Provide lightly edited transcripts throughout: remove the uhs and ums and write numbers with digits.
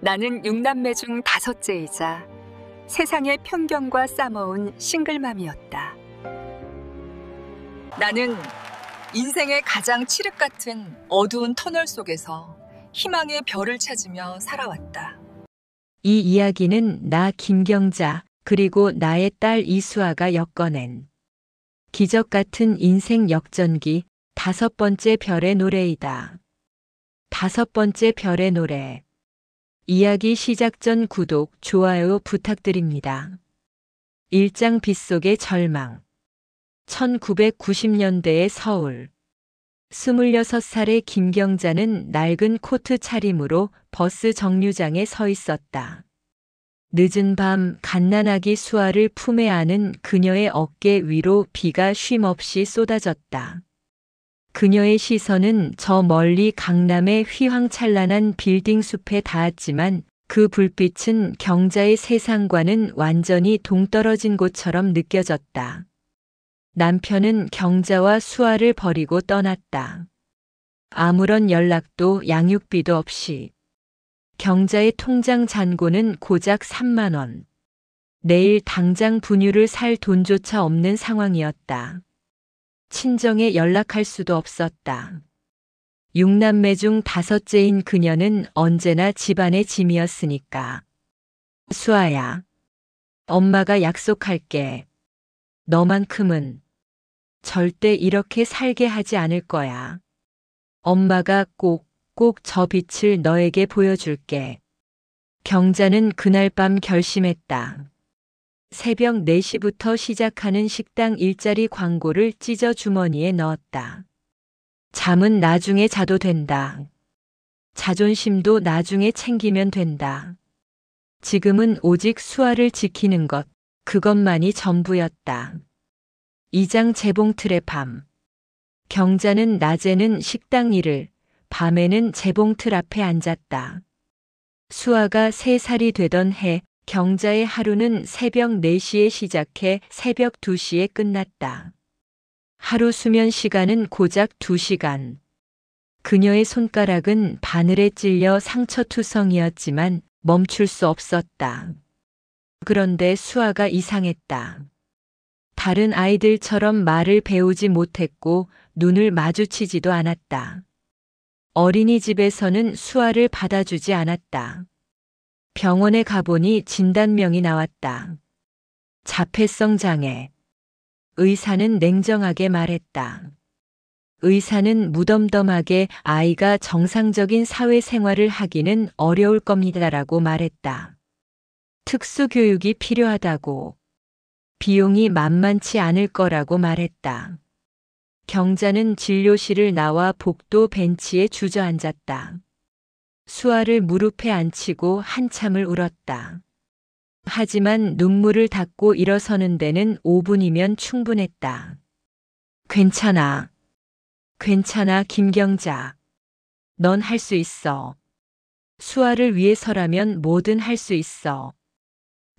나는 6남매 중 다섯째이자 세상의 편견과 싸머운 싱글맘이었다. 나는 인생의 가장 칠흑 같은 어두운 터널 속에서 희망의 별을 찾으며 살아왔다. 이 이야기는 나 김경자 그리고 나의 딸 이수아가 엮어낸 기적 같은 인생 역전기 5번째 별의 노래이다. 5번째 별의 노래. 이야기 시작 전 구독, 좋아요 부탁드립니다. 일장 빗속의 절망. 1990년대의 서울. 26살의 김경자는 낡은 코트 차림으로 버스 정류장에 서 있었다. 늦은 밤 갓난아기 수아를 품에 안은 그녀의 어깨 위로 비가 쉼없이 쏟아졌다. 그녀의 시선은 저 멀리 강남의 휘황찬란한 빌딩 숲에 닿았지만 그 불빛은 경자의 세상과는 완전히 동떨어진 곳처럼 느껴졌다. 남편은 경자와 수아를 버리고 떠났다. 아무런 연락도 양육비도 없이. 경자의 통장 잔고는 고작 3만 원. 내일 당장 분유를 살 돈조차 없는 상황이었다. 친정에 연락할 수도 없었다. 6남매 중 5째인 그녀는 언제나 집안의 짐이었으니까. 수아야, 엄마가 약속할게. 너만큼은 절대 이렇게 살게 하지 않을 거야. 엄마가 꼭 저 빛을 너에게 보여줄게. 경자는 그날 밤 결심했다. 새벽 4시부터 시작하는 식당 일자리 광고를 찢어 주머니에 넣었다. 잠은 나중에 자도 된다. 자존심도 나중에 챙기면 된다. 지금은 오직 수아를 지키는 것, 그것만이 전부였다. 2장 재봉틀의 밤. 경자는 낮에는 식당 일을, 밤에는 재봉틀 앞에 앉았다. 수아가 3살이 되던 해 경자의 하루는 새벽 4시에 시작해 새벽 2시에 끝났다. 하루 수면 시간은 고작 2시간. 그녀의 손가락은 바늘에 찔려 상처투성이었지만 멈출 수 없었다. 그런데 수아가 이상했다. 다른 아이들처럼 말을 배우지 못했고 눈을 마주치지도 않았다. 어린이집에서는 수아를 받아주지 않았다. 병원에 가보니 진단명이 나왔다. 자폐성 장애. 의사는 냉정하게 말했다. 의사는 무덤덤하게 아이가 정상적인 사회생활을 하기는 어려울 겁니다라고 말했다. 특수교육이 필요하다고. 비용이 만만치 않을 거라고 말했다. 경자는 진료실을 나와 복도 벤치에 주저앉았다. 수아를 무릎에 앉히고 한참을 울었다. 하지만 눈물을 닦고 일어서는 데는 5분이면 충분했다. 괜찮아. 괜찮아, 김경자. 넌 할 수 있어. 수아를 위해서라면 뭐든 할 수 있어.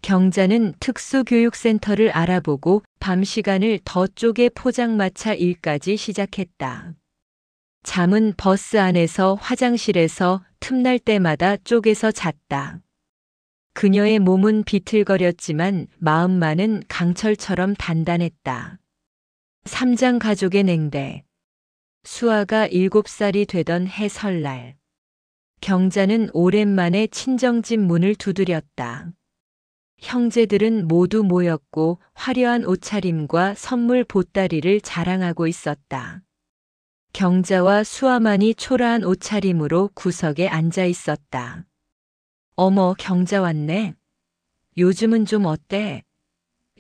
경자는 특수교육센터를 알아보고 밤 시간을 더 쪼개 포장마차 일까지 시작했다. 잠은 버스 안에서 화장실에서 틈날 때마다 쪼개서 잤다. 그녀의 몸은 비틀거렸지만 마음만은 강철처럼 단단했다. 3장 가족의 냉대. 수아가 7살이 되던 해 설날. 경자는 오랜만에 친정집 문을 두드렸다. 형제들은 모두 모였고 화려한 옷차림과 선물 보따리를 자랑하고 있었다. 경자와 수아만이 초라한 옷차림으로 구석에 앉아 있었다. 어머, 경자 왔네. 요즘은 좀 어때?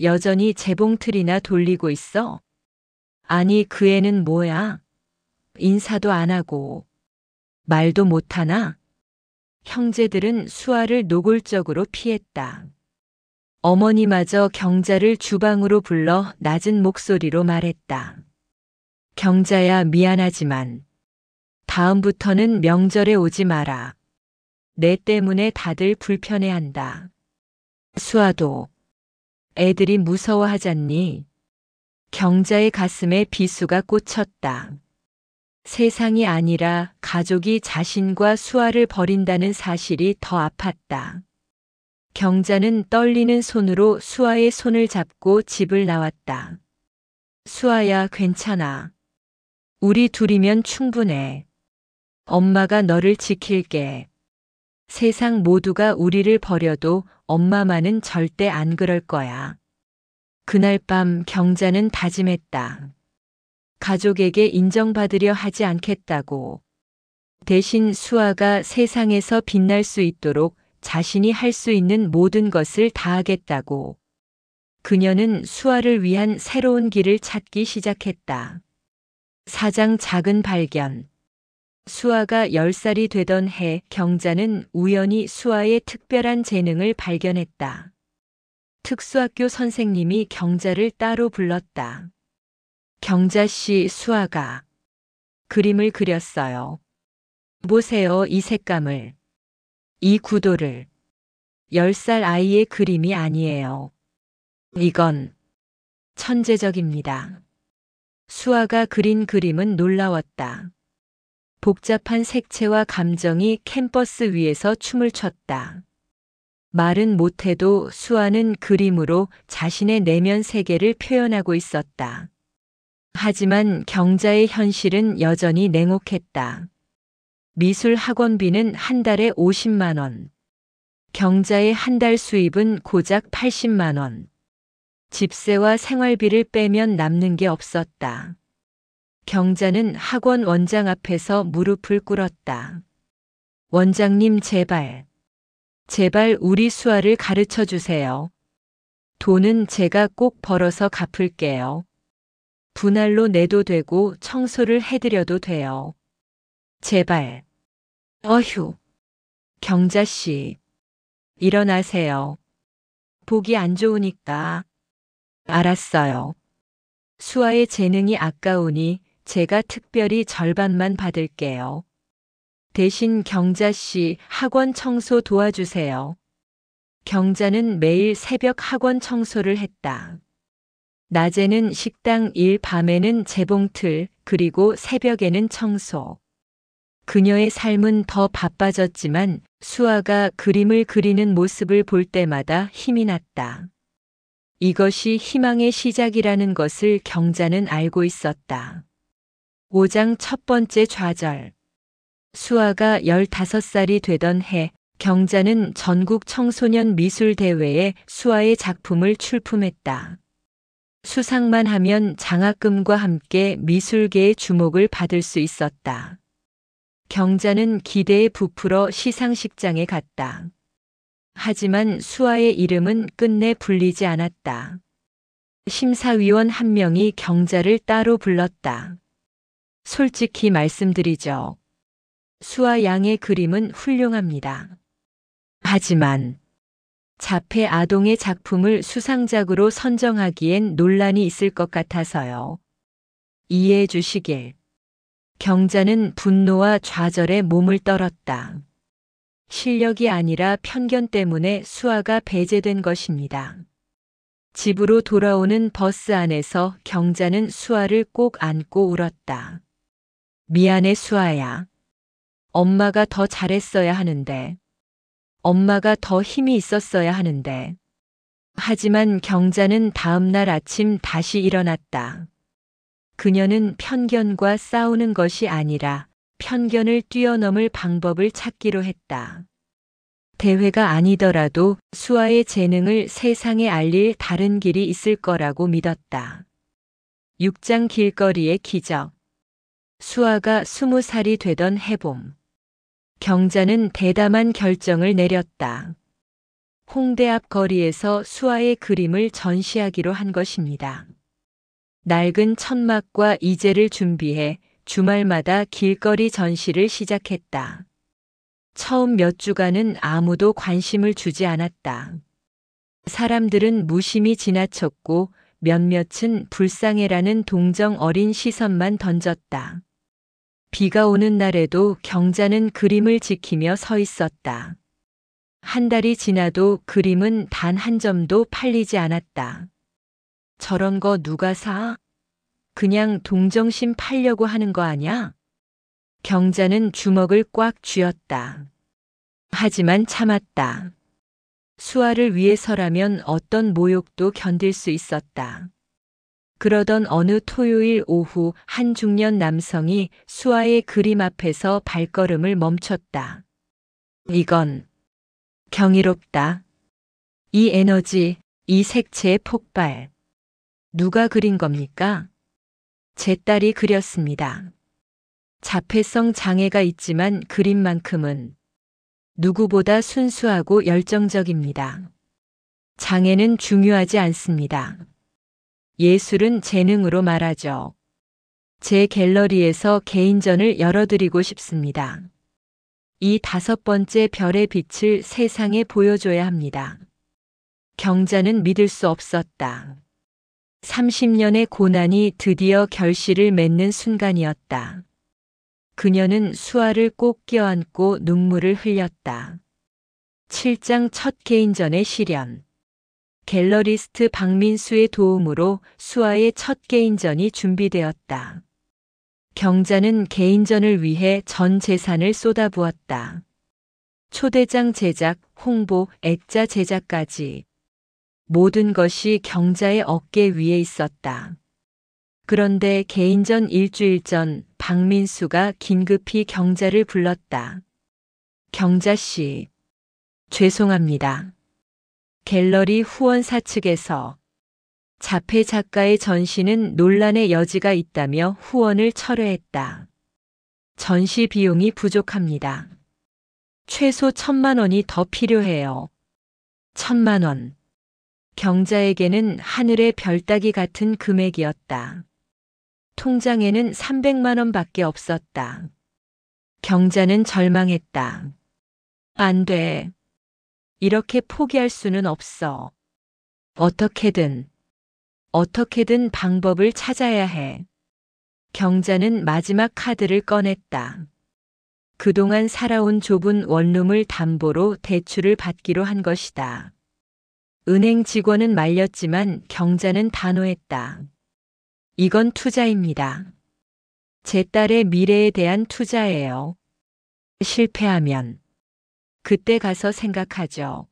여전히 재봉틀이나 돌리고 있어? 아니, 그 애는 뭐야? 인사도 안 하고 말도 못하나? 형제들은 수아를 노골적으로 피했다. 어머니마저 경자를 주방으로 불러 낮은 목소리로 말했다. 경자야, 미안하지만 다음부터는 명절에 오지 마라. 내 때문에 다들 불편해한다. 수아도 애들이 무서워하잖니. 경자의 가슴에 비수가 꽂혔다. 세상이 아니라 가족이 자신과 수아를 버린다는 사실이 더 아팠다. 경자는 떨리는 손으로 수아의 손을 잡고 집을 나왔다. 수아야, 괜찮아. 우리 둘이면 충분해. 엄마가 너를 지킬게. 세상 모두가 우리를 버려도 엄마만은 절대 안 그럴 거야. 그날 밤 경자는 다짐했다. 가족에게 인정받으려 하지 않겠다고. 대신 수아가 세상에서 빛날 수 있도록 자신이 할 수 있는 모든 것을 다하겠다고. 그녀는 수아를 위한 새로운 길을 찾기 시작했다. 사장 작은 발견. 수아가 10살이 되던 해 경자는 우연히 수아의 특별한 재능을 발견했다. 특수학교 선생님이 경자를 따로 불렀다. 경자 씨, 수아가 그림을 그렸어요. 보세요, 이 색감을. 이 구도를. 10살 아이의 그림이 아니에요. 이건 천재적입니다. 수아가 그린 그림은 놀라웠다. 복잡한 색채와 감정이 캔버스 위에서 춤을 췄다. 말은 못해도 수아는 그림으로 자신의 내면 세계를 표현하고 있었다. 하지만 경자의 현실은 여전히 냉혹했다. 미술 학원비는 한 달에 50만 원. 경자의 한 달 수입은 고작 80만 원. 집세와 생활비를 빼면 남는 게 없었다. 경자는 학원 원장 앞에서 무릎을 꿇었다. 원장님, 제발 우리 수아를 가르쳐 주세요. 돈은 제가 꼭 벌어서 갚을게요. 분할로 내도 되고 청소를 해드려도 돼요. 제발. 어휴. 경자씨. 일어나세요. 보기 안 좋으니까. 알았어요. 수아의 재능이 아까우니 제가 특별히 절반만 받을게요. 대신 경자씨, 학원 청소 도와주세요. 경자는 매일 새벽 학원 청소를 했다. 낮에는 식당 일, 밤에는 재봉틀, 그리고 새벽에는 청소. 그녀의 삶은 더 바빠졌지만 수아가 그림을 그리는 모습을 볼 때마다 힘이 났다. 이것이 희망의 시작이라는 것을 경자는 알고 있었다. 5장 첫 번째 좌절. 수아가 15살이 되던 해, 경자는 전국 청소년 미술 대회에 수아의 작품을 출품했다. 수상만 하면 장학금과 함께 미술계의 주목을 받을 수 있었다. 경자는 기대에 부풀어 시상식장에 갔다. 하지만 수아의 이름은 끝내 불리지 않았다. 심사위원 한 명이 경자를 따로 불렀다. 솔직히 말씀드리죠. 수아 양의 그림은 훌륭합니다. 하지만 자폐 아동의 작품을 수상작으로 선정하기엔 논란이 있을 것 같아서요. 이해해 주시길. 경자는 분노와 좌절에 몸을 떨었다. 실력이 아니라 편견 때문에 수아가 배제된 것입니다. 집으로 돌아오는 버스 안에서 경자는 수아를 꼭 안고 울었다. 미안해, 수아야. 엄마가 더 잘했어야 하는데. 엄마가 더 힘이 있었어야 하는데. 하지만 경자는 다음 날 아침 다시 일어났다. 그녀는 편견과 싸우는 것이 아니라 편견을 뛰어넘을 방법을 찾기로 했다. 대회가 아니더라도 수아의 재능을 세상에 알릴 다른 길이 있을 거라고 믿었다. 6장 길거리의 기적. 수아가 20살이 되던 해봄. 경자는 대담한 결정을 내렸다. 홍대 앞 거리에서 수아의 그림을 전시하기로 한 것입니다. 낡은 천막과 이젤을 준비해 주말마다 길거리 전시를 시작했다. 처음 몇 주간은 아무도 관심을 주지 않았다. 사람들은 무심히 지나쳤고 몇몇은 불쌍해라는 동정 어린 시선만 던졌다. 비가 오는 날에도 경자는 그림을 지키며 서 있었다. 한 달이 지나도 그림은 단 한 점도 팔리지 않았다. 저런 거 누가 사? 그냥 동정심 팔려고 하는 거 아냐? 경자는 주먹을 꽉 쥐었다. 하지만 참았다. 수아를 위해서라면 어떤 모욕도 견딜 수 있었다. 그러던 어느 토요일 오후 한 중년 남성이 수아의 그림 앞에서 발걸음을 멈췄다. 이건 경이롭다. 이 에너지, 이 색채의 폭발. 누가 그린 겁니까? 제 딸이 그렸습니다. 자폐성 장애가 있지만 그림만큼은 누구보다 순수하고 열정적입니다. 장애는 중요하지 않습니다. 예술은 재능으로 말하죠. 제 갤러리에서 개인전을 열어드리고 싶습니다. 이 5번째 별의 빛을 세상에 보여줘야 합니다. 경자는 믿을 수 없었다. 30년의 고난이 드디어 결실을 맺는 순간이었다. 그녀는 수아를 꼭 껴안고 눈물을 흘렸다. 7장 첫 개인전의 실현. 갤러리스트 박민수의 도움으로 수아의 첫 개인전이 준비되었다. 경자는 개인전을 위해 전 재산을 쏟아부었다. 초대장 제작, 홍보, 액자 제작까지. 모든 것이 경자의 어깨 위에 있었다. 그런데 개인전 일주일 전 박민수가 긴급히 경자를 불렀다. 경자 씨, 죄송합니다. 갤러리 후원사 측에서 자폐 작가의 전시는 논란의 여지가 있다며 후원을 철회했다. 전시 비용이 부족합니다. 최소 1,000만 원이 더 필요해요. 1,000만 원. 경자에게는 하늘의 별 따기 같은 금액이었다. 통장에는 300만 원밖에 없었다. 경자는 절망했다. 안 돼. 이렇게 포기할 수는 없어. 어떻게든 방법을 찾아야 해. 경자는 마지막 카드를 꺼냈다. 그동안 살아온 좁은 원룸을 담보로 대출을 받기로 한 것이다. 은행 직원은 말렸지만 경자는 단호했다. 이건 투자입니다. 제 딸의 미래에 대한 투자예요. 실패하면 그때 가서 생각하죠.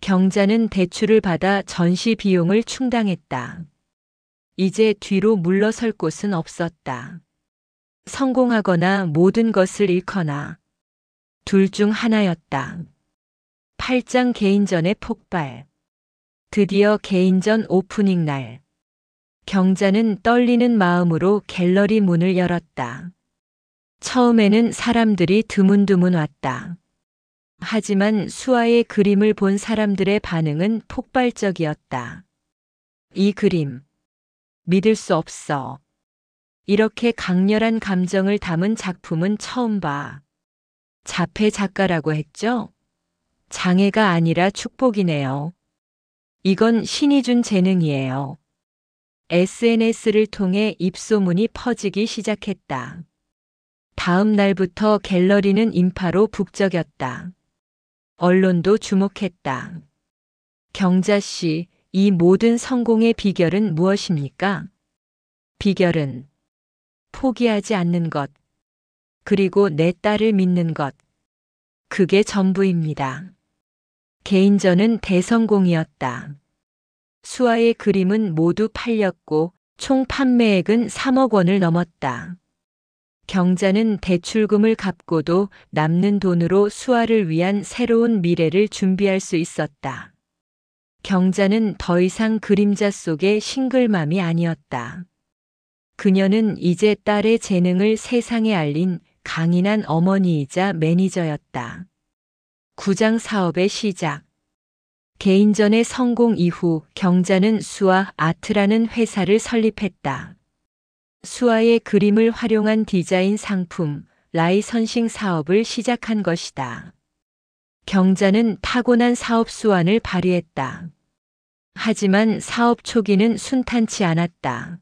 경자는 대출을 받아 전시 비용을 충당했다. 이제 뒤로 물러설 곳은 없었다. 성공하거나 모든 것을 잃거나 둘 중 하나였다. 8장 개인전의 폭발. 드디어 개인전 오프닝 날. 경자는 떨리는 마음으로 갤러리 문을 열었다. 처음에는 사람들이 드문드문 왔다. 하지만 수아의 그림을 본 사람들의 반응은 폭발적이었다. 이 그림, 믿을 수 없어. 이렇게 강렬한 감정을 담은 작품은 처음 봐. 자폐 작가라고 했죠? 장애가 아니라 축복이네요. 이건 신이 준 재능이에요. SNS를 통해 입소문이 퍼지기 시작했다. 다음 날부터 갤러리는 인파로 북적였다. 언론도 주목했다. 경자 씨, 이 모든 성공의 비결은 무엇입니까? 비결은 포기하지 않는 것, 그리고 내 딸을 믿는 것. 그게 전부입니다. 개인전은 대성공이었다. 수아의 그림은 모두 팔렸고 총 판매액은 3억 원을 넘었다. 경자는 대출금을 갚고도 남는 돈으로 수아를 위한 새로운 미래를 준비할 수 있었다. 경자는 더 이상 그림자 속의 싱글맘이 아니었다. 그녀는 이제 딸의 재능을 세상에 알린 강인한 어머니이자 매니저였다. 9장 사업의 시작. 개인전의 성공 이후 경자는 수아 아트라는 회사를 설립했다. 수아의 그림을 활용한 디자인 상품, 라이선싱 사업을 시작한 것이다. 경자는 타고난 사업 수완을 발휘했다. 하지만 사업 초기는 순탄치 않았다.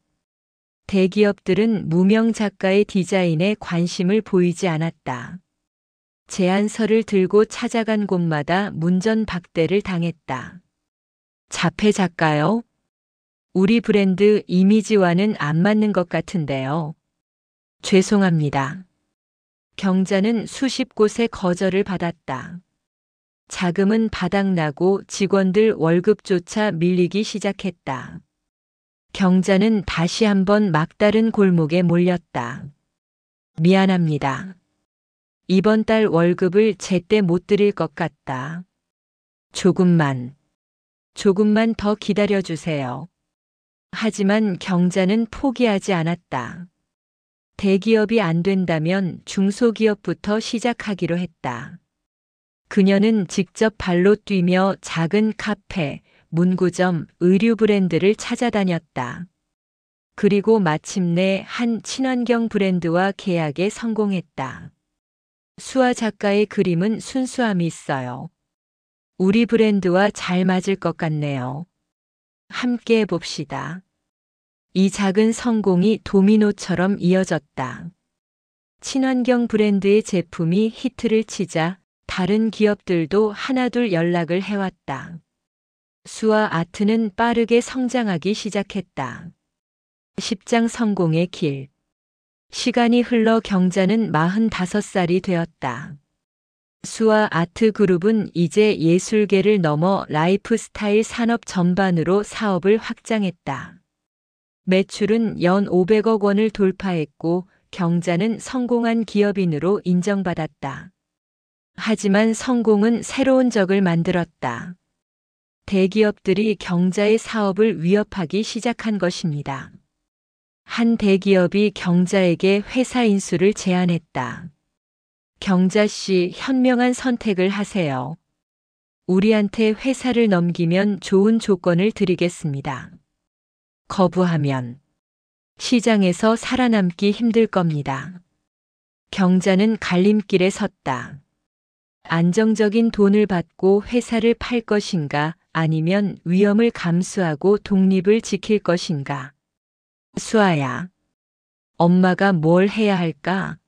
대기업들은 무명 작가의 디자인에 관심을 보이지 않았다. 제안서를 들고 찾아간 곳마다 문전박대를 당했다. 자폐 작가요? 우리 브랜드 이미지와는 안 맞는 것 같은데요. 죄송합니다. 경자는 수십 곳의 거절을 받았다. 자금은 바닥나고 직원들 월급조차 밀리기 시작했다. 경자는 다시 한번 막다른 골목에 몰렸다. 미안합니다. 이번 달 월급을 제때 못 드릴 것 같다. 조금만 더 기다려주세요. 하지만 경자는 포기하지 않았다. 대기업이 안 된다면 중소기업부터 시작하기로 했다. 그녀는 직접 발로 뛰며 작은 카페, 문구점, 의류 브랜드를 찾아다녔다. 그리고 마침내 한 친환경 브랜드와 계약에 성공했다. 수아 작가의 그림은 순수함이 있어요. 우리 브랜드와 잘 맞을 것 같네요. 함께 해봅시다. 이 작은 성공이 도미노처럼 이어졌다. 친환경 브랜드의 제품이 히트를 치자 다른 기업들도 하나둘 연락을 해왔다. 수아 아트는 빠르게 성장하기 시작했다. 10장 성공의 길. 시간이 흘러 경자는 45살이 되었다. 수아 아트 그룹은 이제 예술계를 넘어 라이프스타일 산업 전반으로 사업을 확장했다. 매출은 연 500억 원을 돌파했고 경자는 성공한 기업인으로 인정받았다. 하지만 성공은 새로운 적을 만들었다. 대기업들이 경자의 사업을 위협하기 시작한 것입니다. 한 대기업이 경자에게 회사 인수를 제안했다. 경자 씨, 현명한 선택을 하세요. 우리한테 회사를 넘기면 좋은 조건을 드리겠습니다. 거부하면 시장에서 살아남기 힘들 겁니다. 경자는 갈림길에 섰다. 안정적인 돈을 받고 회사를 팔 것인가 아니면 위험을 감수하고 독립을 지킬 것인가. 수아야, 엄마가 뭘 해야 할까?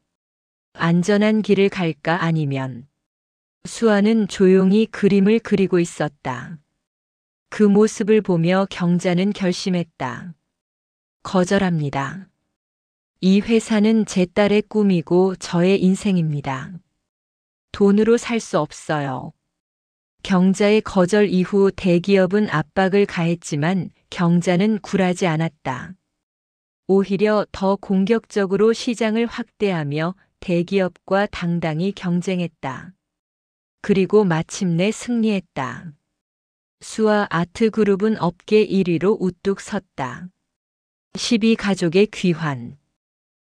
안전한 길을 갈까 아니면. 수아는 조용히 그림을 그리고 있었다. 그 모습을 보며 경자는 결심했다. 거절합니다. 이 회사는 제 딸의 꿈이고 저의 인생입니다. 돈으로 살 수 없어요. 경자의 거절 이후 대기업은 압박을 가했지만 경자는 굴하지 않았다. 오히려 더 공격적으로 시장을 확대하며 대기업과 당당히 경쟁했다. 그리고 마침내 승리했다. 수아 아트 그룹은 업계 1위로 우뚝 섰다. 12가족의 귀환.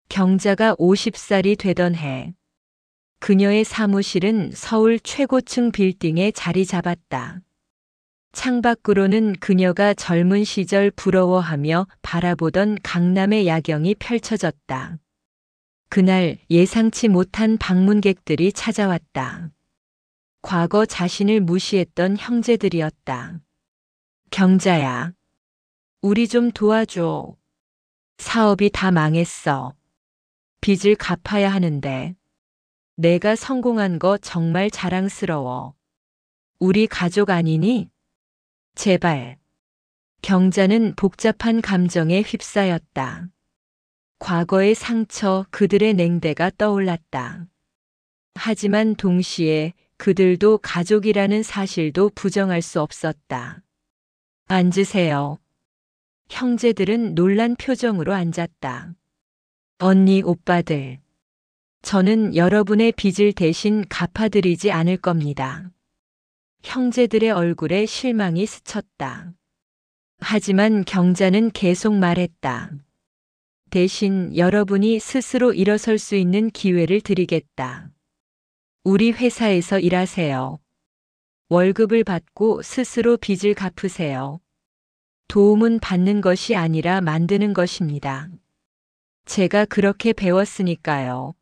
경자가 50살이 되던 해. 그녀의 사무실은 서울 최고층 빌딩에 자리 잡았다. 창밖으로는 그녀가 젊은 시절 부러워하며 바라보던 강남의 야경이 펼쳐졌다. 그날 예상치 못한 방문객들이 찾아왔다. 과거 자신을 무시했던 형제들이었다. 경자야, 우리 좀 도와줘. 사업이 다 망했어. 빚을 갚아야 하는데. 내가 성공한 거 정말 자랑스러워. 우리 가족 아니니? 제발. 경자는 복잡한 감정에 휩싸였다. 과거의 상처, 그들의 냉대가 떠올랐다. 하지만 동시에 그들도 가족이라는 사실도 부정할 수 없었다. 앉으세요. 형제들은 놀란 표정으로 앉았다. 언니, 오빠들. 저는 여러분의 빚을 대신 갚아드리지 않을 겁니다. 형제들의 얼굴에 실망이 스쳤다. 하지만 경자는 계속 말했다. 대신 여러분이 스스로 일어설 수 있는 기회를 드리겠다. 우리 회사에서 일하세요. 월급을 받고 스스로 빚을 갚으세요. 도움은 받는 것이 아니라 만드는 것입니다. 제가 그렇게 배웠으니까요.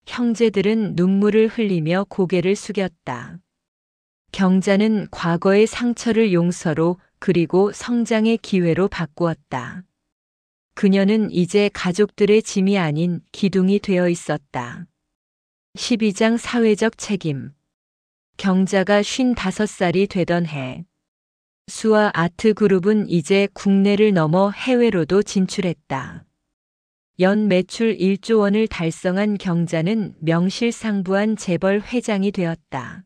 형제들은 눈물을 흘리며 고개를 숙였다. 경자는 과거의 상처를 용서로 그리고 성장의 기회로 바꾸었다. 그녀는 이제 가족들의 짐이 아닌 기둥이 되어 있었다. 12장 사회적 책임. 경자가 55살이 되던 해. 수아 아트 그룹은 이제 국내를 넘어 해외로도 진출했다. 연 매출 1조 원을 달성한 경자는 명실상부한 재벌 회장이 되었다.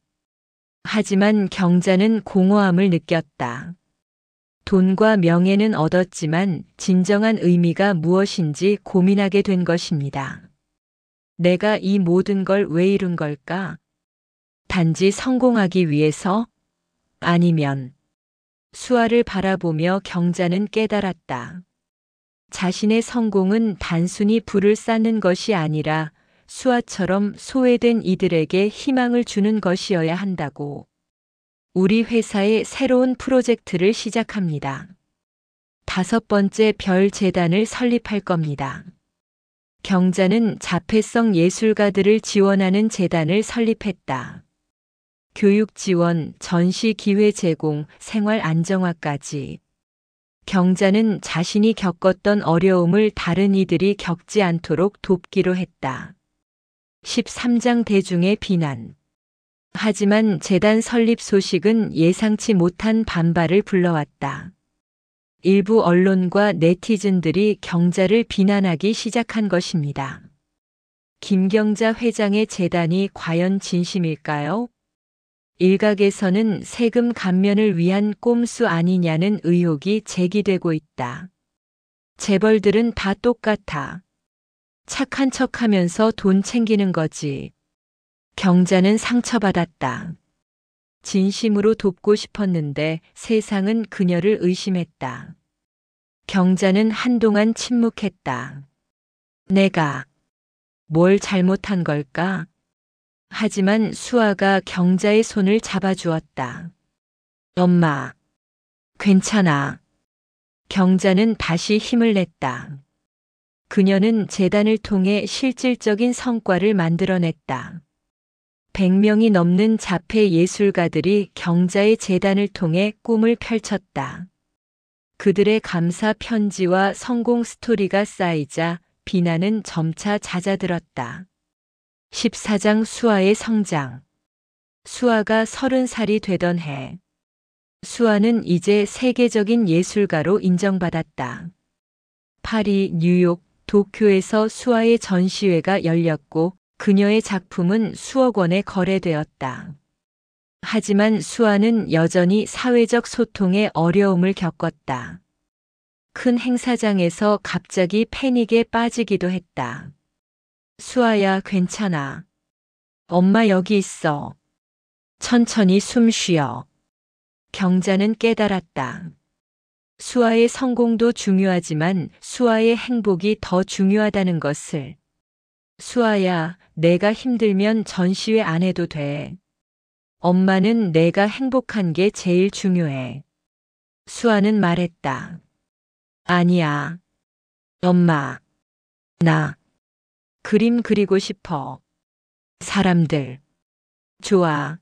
하지만 경자는 공허함을 느꼈다. 돈과 명예는 얻었지만 진정한 의미가 무엇인지 고민하게 된 것입니다. 내가 이 모든 걸 왜 이룬 걸까? 단지 성공하기 위해서? 아니면 수아를 바라보며 경자는 깨달았다. 자신의 성공은 단순히 부를 쌓는 것이 아니라 수아처럼 소외된 이들에게 희망을 주는 것이어야 한다고. 우리 회사의 새로운 프로젝트를 시작합니다. 5번째 별 재단을 설립할 겁니다. 경자는 자폐성 예술가들을 지원하는 재단을 설립했다. 교육 지원, 전시 기회 제공, 생활 안정화까지. 경자는 자신이 겪었던 어려움을 다른 이들이 겪지 않도록 돕기로 했다. 13장 대중의 비난. 하지만 재단 설립 소식은 예상치 못한 반발을 불러왔다. 일부 언론과 네티즌들이 경자를 비난하기 시작한 것입니다. 김경자 회장의 재단이 과연 진심일까요? 일각에서는 세금 감면을 위한 꼼수 아니냐는 의혹이 제기되고 있다. 재벌들은 다 똑같아. 착한 척하면서 돈 챙기는 거지. 경자는 상처받았다. 진심으로 돕고 싶었는데 세상은 그녀를 의심했다. 경자는 한동안 침묵했다. 내가 뭘 잘못한 걸까? 하지만 수아가 경자의 손을 잡아주었다. 엄마, 괜찮아. 경자는 다시 힘을 냈다. 그녀는 재단을 통해 실질적인 성과를 만들어냈다. 100명이 넘는 자폐 예술가들이 경자의 재단을 통해 꿈을 펼쳤다. 그들의 감사 편지와 성공 스토리가 쌓이자 비난은 점차 잦아들었다. 14장 수아의 성장. 수아가 30살이 되던 해. 수아는 이제 세계적인 예술가로 인정받았다. 파리, 뉴욕, 도쿄에서 수아의 전시회가 열렸고 그녀의 작품은 수억 원에 거래되었다. 하지만 수아는 여전히 사회적 소통에 어려움을 겪었다. 큰 행사장에서 갑자기 패닉에 빠지기도 했다. 수아야, 괜찮아. 엄마 여기 있어. 천천히 숨 쉬어. 경자는 깨달았다. 수아의 성공도 중요하지만 수아의 행복이 더 중요하다는 것을. 수아야, 내가 힘들면 전시회 안 해도 돼. 엄마는 내가 행복한 게 제일 중요해. 수아는 말했다. 아니야. 엄마, 나 그림 그리고 싶어. 사람들. 좋아.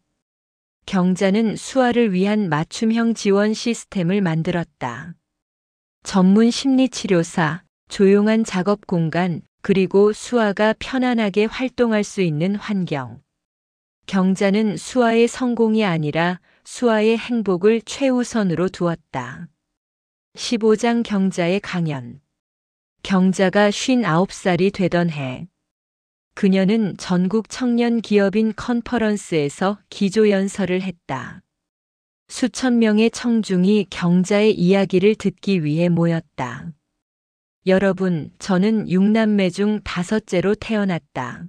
경자는 수아를 위한 맞춤형 지원 시스템을 만들었다. 전문 심리치료사, 조용한 작업 공간, 그리고 수아가 편안하게 활동할 수 있는 환경. 경자는 수아의 성공이 아니라 수아의 행복을 최우선으로 두었다. 15장 경자의 강연. 경자가 59살이 되던 해. 그녀는 전국 청년 기업인 컨퍼런스에서 기조연설을 했다. 수천 명의 청중이 경자의 이야기를 듣기 위해 모였다. 여러분, 저는 6남매 중 5째로 태어났다.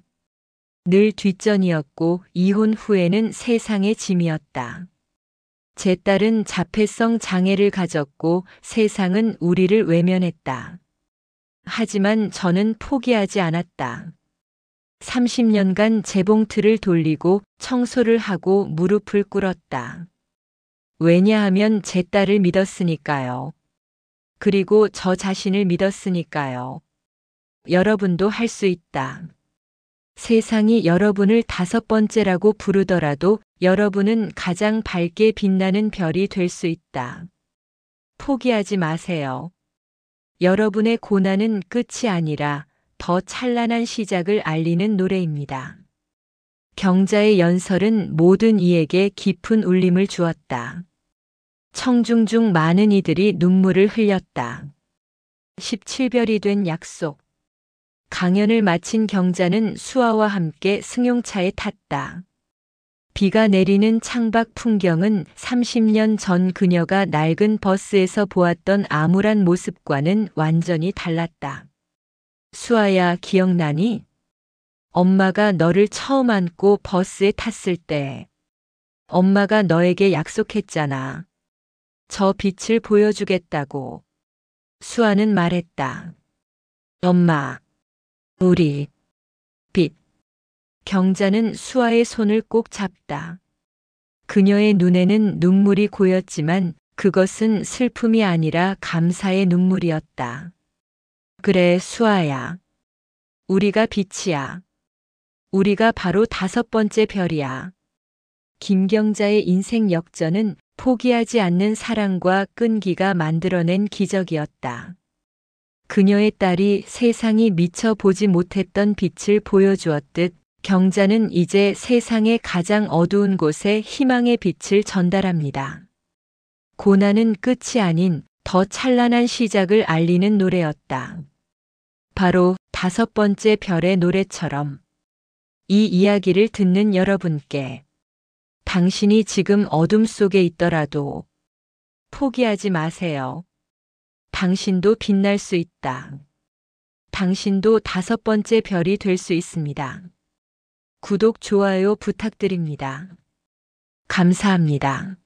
늘 뒷전이었고 이혼 후에는 세상의 짐이었다. 제 딸은 자폐성 장애를 가졌고 세상은 우리를 외면했다. 하지만 저는 포기하지 않았다. 30년간 재봉틀을 돌리고 청소를 하고 무릎을 꿇었다. 왜냐하면 제 딸을 믿었으니까요. 그리고 저 자신을 믿었으니까요. 여러분도 할 수 있다. 세상이 여러분을 5번째라고 부르더라도 여러분은 가장 밝게 빛나는 별이 될 수 있다. 포기하지 마세요. 여러분의 고난은 끝이 아니라 더 찬란한 시작을 알리는 노래입니다. 경자의 연설은 모든 이에게 깊은 울림을 주었다. 청중 중 많은 이들이 눈물을 흘렸다. 17별이 된 약속. 강연을 마친 경자는 수아와 함께 승용차에 탔다. 비가 내리는 창밖 풍경은 30년 전 그녀가 낡은 버스에서 보았던 암울한 모습과는 완전히 달랐다. 수아야, 기억나니? 엄마가 너를 처음 안고 버스에 탔을 때 엄마가 너에게 약속했잖아. 저 빛을 보여주겠다고. 수아는 말했다. 엄마, 우리 빛. 경자는 수아의 손을 꼭 잡다. 그녀의 눈에는 눈물이 고였지만 그것은 슬픔이 아니라 감사의 눈물이었다. 그래, 수아야. 우리가 빛이야. 우리가 바로 5번째 별이야. 김경자의 인생 역전은 포기하지 않는 사랑과 끈기가 만들어낸 기적이었다. 그녀의 딸이 세상이 미처 보지 못했던 빛을 보여주었듯 경자는 이제 세상의 가장 어두운 곳에 희망의 빛을 전달합니다. 고난은 끝이 아닌 더 찬란한 시작을 알리는 노래였다. 바로 5번째 별의 노래처럼 이 이야기를 듣는 여러분께 당신이 지금 어둠 속에 있더라도 포기하지 마세요. 당신도 빛날 수 있다. 당신도 5번째 별이 될 수 있습니다. 구독, 좋아요 부탁드립니다. 감사합니다.